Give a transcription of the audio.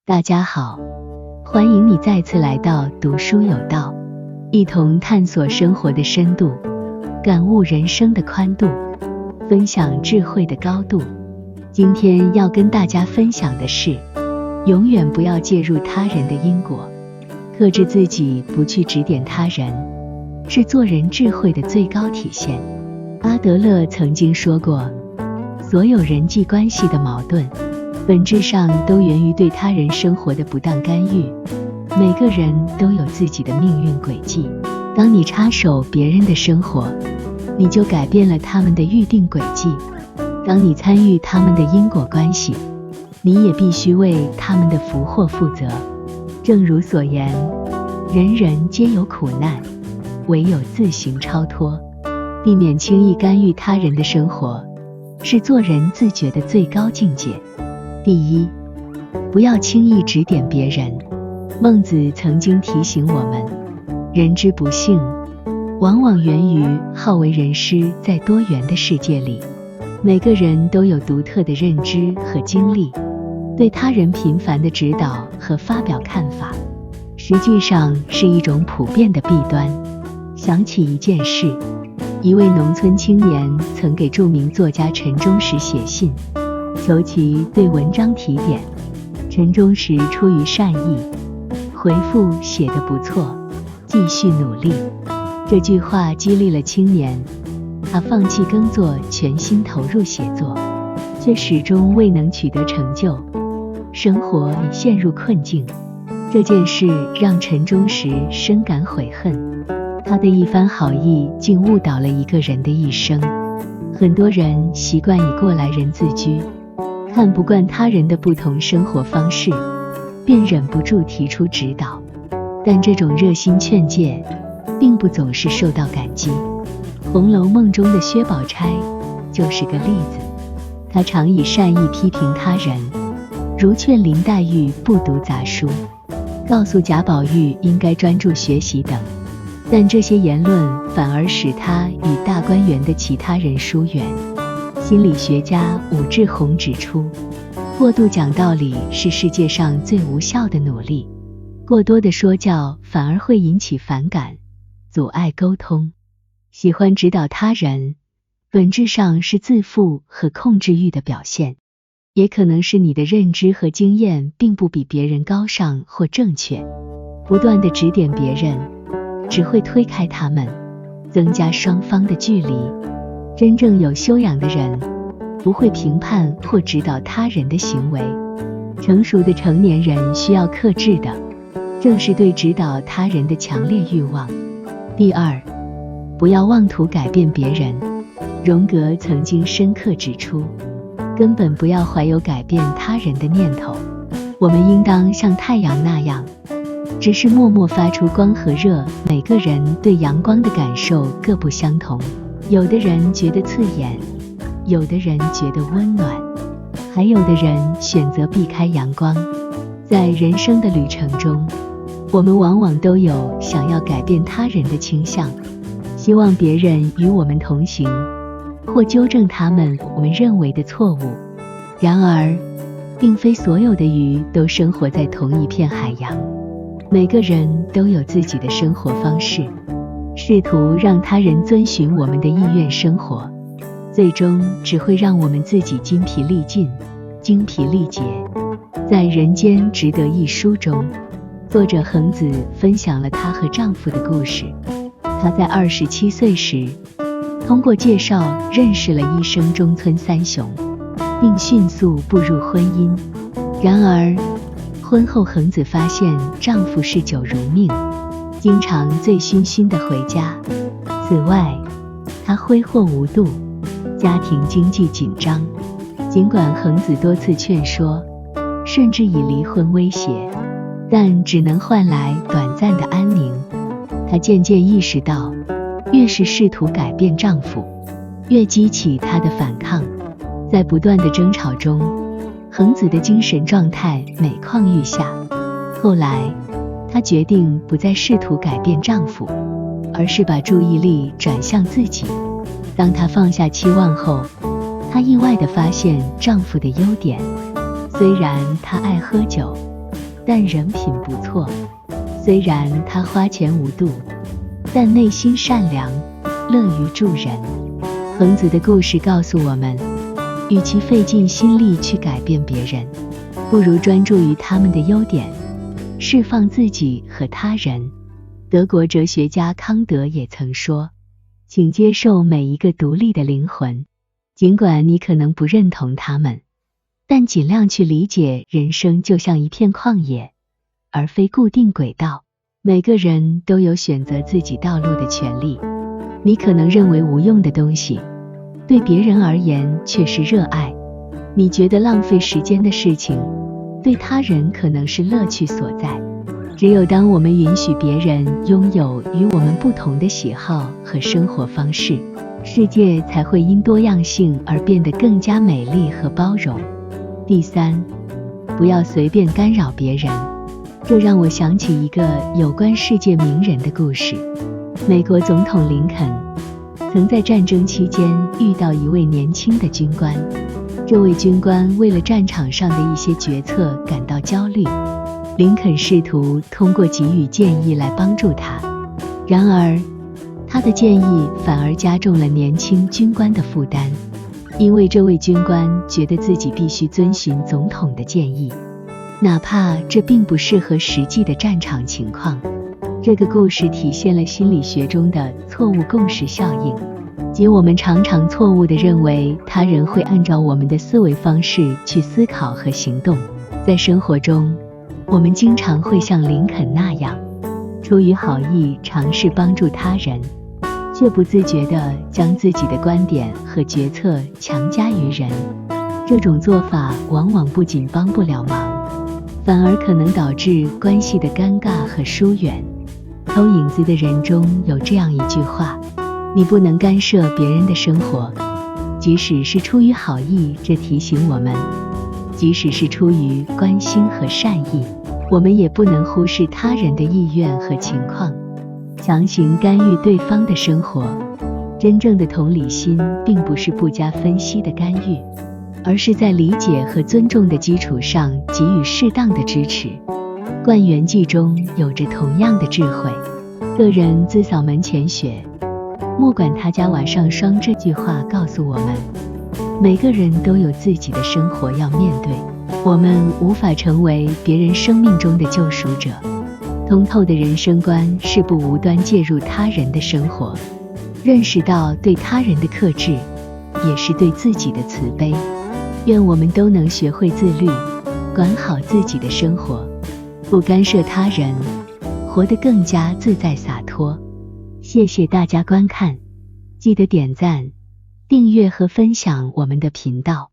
大家好，欢迎你再次来到读书有道，一同探索生活的深度，感悟人生的宽度，分享智慧的高度。今天要跟大家分享的是，永远不要介入他人的因果，克制自己不去指点他人，是做人智慧的最高体现。阿德勒曾经说过，所有人际关系的矛盾本质上都源于对他人生活的不当干预。每个人都有自己的命运轨迹，当你插手别人的生活，你就改变了他们的预定轨迹。当你参与他们的因果关系，你也必须为他们的福祸负责。正如所言，人人皆有苦难，唯有自行超脱。避免轻易干预他人的生活，是做人自觉的最高境界。第一，不要轻易指点别人。孟子曾经提醒我们，人之不幸，往往源于好为人师。在多元的世界里，每个人都有独特的认知和经历，对他人频繁的指导和发表看法，实际上是一种普遍的弊端。想起一件事，一位农村青年曾给著名作家陈忠实写信，求其对文章提点。陈忠实出于善意，回复写得不错，继续努力。这句话激励了青年，他放弃耕作，全心投入写作，却始终未能取得成就，生活已陷入困境。这件事让陈忠实深感悔恨，他的一番好意竟误导了一个人的一生。很多人习惯以过来人自居，看不惯他人的不同生活方式，便忍不住提出指导，但这种热心劝诫并不总是受到感激。《红楼梦》中的薛宝钗就是个例子，她常以善意批评他人，如劝林黛玉不读杂书，告诉贾宝玉应该专注学习等，但这些言论反而使她与大观园的其他人疏远。心理学家武志红指出，过度讲道理是世界上最无效的努力，过多的说教反而会引起反感，阻碍沟通。喜欢指导他人，本质上是自负和控制欲的表现，也可能是你的认知和经验并不比别人高尚或正确。不断地指点别人，只会推开他们，增加双方的距离。真正有修养的人，不会评判或指导他人的行为。成熟的成年人需要克制的，正是对指导他人的强烈欲望。第二，不要妄图改变别人。荣格曾经深刻指出，根本不要怀有改变他人的念头。我们应当像太阳那样，只是默默发出光和热。每个人对阳光的感受各不相同，有的人觉得刺眼，有的人觉得温暖，还有的人选择避开阳光。在人生的旅程中，我们往往都有想要改变他人的倾向，希望别人与我们同行，或纠正他们我们认为的错误。然而，并非所有的鱼都生活在同一片海洋，每个人都有自己的生活方式，试图让他人遵循我们的意愿生活，最终只会让我们自己筋疲力尽、精疲力竭。在《人间值得》一书中，作者恒子分享了她和丈夫的故事。她在27岁时，通过介绍认识了医生中村三雄，并迅速步入婚姻。然而，婚后恒子发现丈夫嗜酒如命，经常醉醺醺地回家。此外，他挥霍无度，家庭经济紧张。尽管恒子多次劝说，甚至以离婚威胁，但只能换来短暂的安宁。她渐渐意识到，越是试图改变丈夫，越激起他的反抗。在不断的争吵中，恒子的精神状态每况愈下。后来，她决定不再试图改变丈夫，而是把注意力转向自己。当她放下期望后，她意外地发现丈夫的优点。虽然他爱喝酒，但人品不错。虽然他花钱无度，但内心善良，乐于助人。恒子的故事告诉我们，与其费尽心力去改变别人，不如专注于他们的优点，释放自己和他人。德国哲学家康德也曾说，请接受每一个独立的灵魂，尽管你可能不认同他们，但尽量去理解人生就像一片旷野，而非固定轨道。每个人都有选择自己道路的权利。你可能认为无用的东西，对别人而言却是热爱。你觉得浪费时间的事情，对他人可能是乐趣所在。只有当我们允许别人拥有与我们不同的喜好和生活方式，世界才会因多样性而变得更加美丽和包容。第三，不要随便干扰别人。这让我想起一个有关世界名人的故事。美国总统林肯曾在战争期间遇到一位年轻的军官，这位军官为了战场上的一些决策感到焦虑，林肯试图通过给予建议来帮助他，然而他的建议反而加重了年轻军官的负担，因为这位军官觉得自己必须遵循总统的建议，哪怕这并不适合实际的战场情况。这个故事体现了心理学中的错误共识效应，即我们常常错误地认为他人会按照我们的思维方式去思考和行动。在生活中，我们经常会像林肯那样，出于好意尝试帮助他人，却不自觉地将自己的观点和决策强加于人。这种做法往往不仅帮不了忙，反而可能导致关系的尴尬和疏远。偷影子的人中有这样一句话，你不能干涉别人的生活，即使是出于好意。这提醒我们，即使是出于关心和善意，我们也不能忽视他人的意愿和情况，强行干预对方的生活。真正的同理心并不是不加分析的干预，而是在理解和尊重的基础上给予适当的支持。灌园记中有着同样的智慧，个人自扫门前雪，莫管他家瓦上霜。这句话告诉我们，每个人都有自己的生活要面对，我们无法成为别人生命中的救赎者。通透的人生观是不无端介入他人的生活，认识到对他人的克制，也是对自己的慈悲。愿我们都能学会自律，管好自己的生活，不干涉他人，活得更加自在洒脱。谢谢大家观看，记得点赞、订阅和分享我们的频道。